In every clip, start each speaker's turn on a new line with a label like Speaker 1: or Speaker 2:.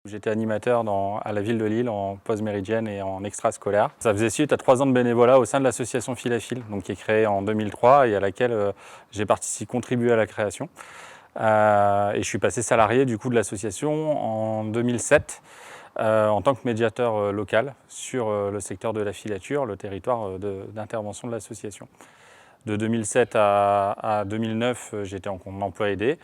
Speaker 1: J'étais animateur à la ville de Lille en pause méridienne et en extrascolaire. Ça faisait suite à 3 ans de bénévolat au sein de l'association Fil à Fil, qui est créée en 2003 et à laquelle j'ai contribué à la création. Et je suis passé salarié du coup de l'association en 2007 en tant que médiateur local sur le secteur de la filature, le territoire d'intervention de l'association. De 2007 à 2009, j'étais en emploi aidé.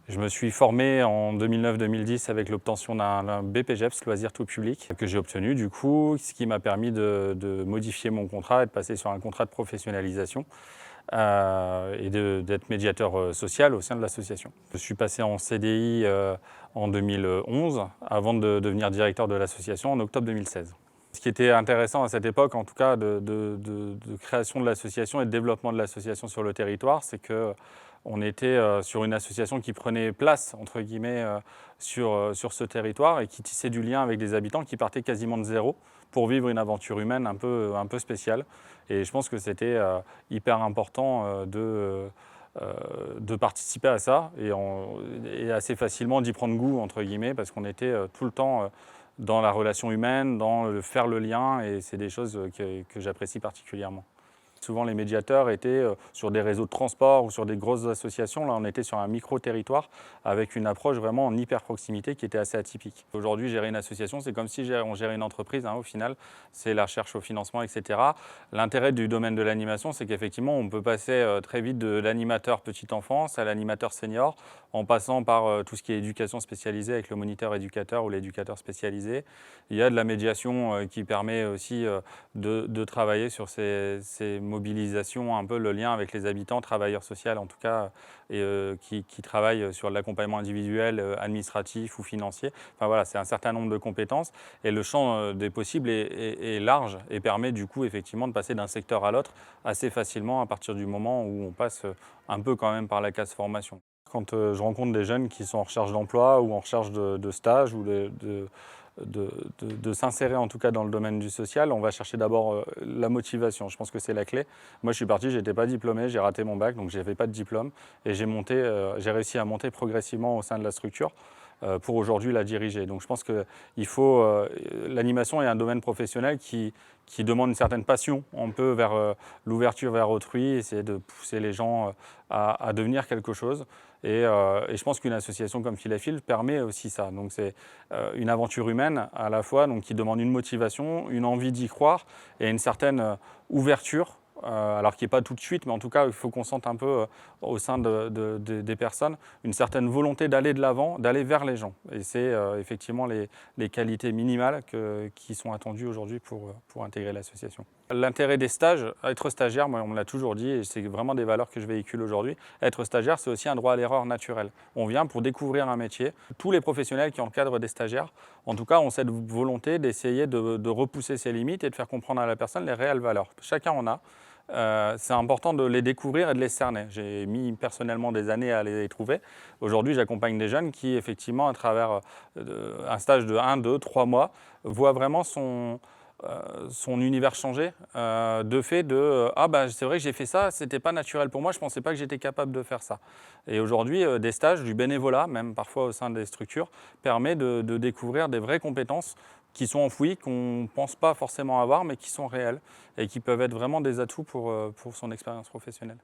Speaker 1: Je me suis formé en 2009-2010 avec l'obtention d'un BPGEPS, loisirs tout public, que j'ai obtenu du coup, ce qui m'a permis de modifier mon contrat et de passer sur un contrat de professionnalisation et d'être médiateur social au sein de l'association. Je suis passé en CDI en 2011 avant de devenir directeur de l'association en octobre 2016. Ce qui était intéressant à cette époque, en tout cas de création de l'association et de développement de l'association sur le territoire, c'est qu'on était sur une association qui prenait place, entre guillemets, sur ce territoire et qui tissait du lien avec des habitants qui partaient quasiment de zéro pour vivre une aventure humaine un peu spéciale. Et je pense que c'était hyper important de participer à ça et assez facilement d'y prendre goût, entre guillemets, parce qu'on était tout le temps dans la relation humaine, dans faire le lien, et c'est des choses que j'apprécie particulièrement. Souvent, les médiateurs étaient sur des réseaux de transport ou sur des grosses associations. Là, on était sur un micro-territoire avec une approche vraiment en hyper-proximité qui était assez atypique. Aujourd'hui, gérer une association, c'est comme si on gérait une entreprise. Au final, c'est la recherche au financement, etc. L'intérêt du domaine de l'animation, c'est qu'effectivement, on peut passer très vite de l'animateur petite enfance à l'animateur senior, en passant par tout ce qui est éducation spécialisée avec le moniteur éducateur ou l'éducateur spécialisé. Il y a de la médiation qui permet aussi de travailler sur ces mobilisation, un peu le lien avec les habitants, travailleurs sociaux en tout cas, et qui travaillent sur l'accompagnement individuel, administratif ou financier. Enfin voilà, c'est un certain nombre de compétences et le champ des possibles est large et permet du coup effectivement de passer d'un secteur à l'autre assez facilement à partir du moment où on passe un peu quand même par la case formation. Quand je rencontre des jeunes qui sont en recherche d'emploi ou en recherche de stage ou de s'insérer en tout cas dans le domaine du social, on va chercher d'abord la motivation. Je pense que c'est la clé. Moi je suis parti, je n'étais pas diplômé, j'ai raté mon bac, donc je n'avais pas de diplôme et j'ai réussi à monter progressivement au sein de la structure pour aujourd'hui la diriger. Donc je pense que l'animation est un domaine professionnel qui demande une certaine passion, un peu vers l'ouverture vers autrui, essayer de pousser les gens à devenir quelque chose. Et je pense qu'une association comme Fil à Fil permet aussi ça. Donc c'est une aventure humaine à la fois donc, qui demande une motivation, une envie d'y croire et une certaine ouverture. Alors qui n'est pas tout de suite, mais en tout cas, il faut qu'on sente un peu au sein des personnes une certaine volonté d'aller de l'avant, d'aller vers les gens. Et c'est effectivement les qualités minimales qui sont attendues aujourd'hui pour intégrer l'association. L'intérêt des stages, être stagiaire, moi, on me l'a toujours dit, et c'est vraiment des valeurs que je véhicule aujourd'hui. Être stagiaire, c'est aussi un droit à l'erreur naturel. On vient pour découvrir un métier. Tous les professionnels qui encadrent des stagiaires, en tout cas, ont cette volonté d'essayer de repousser ses limites et de faire comprendre à la personne les réelles valeurs. Chacun en a. C'est important de les découvrir et de les cerner. J'ai mis personnellement des années à les trouver. Aujourd'hui, j'accompagne des jeunes qui, effectivement, à travers un stage de 1, 2, 3 mois, voient vraiment son univers changer de fait de « Ah bah c'est vrai que j'ai fait ça, c'était pas naturel pour moi, je pensais pas que j'étais capable de faire ça ». Et aujourd'hui, des stages, du bénévolat, même parfois au sein des structures, permet de découvrir des vraies compétences qui sont enfouies, qu'on ne pense pas forcément avoir, mais qui sont réelles et qui peuvent être vraiment des atouts pour son expérience professionnelle.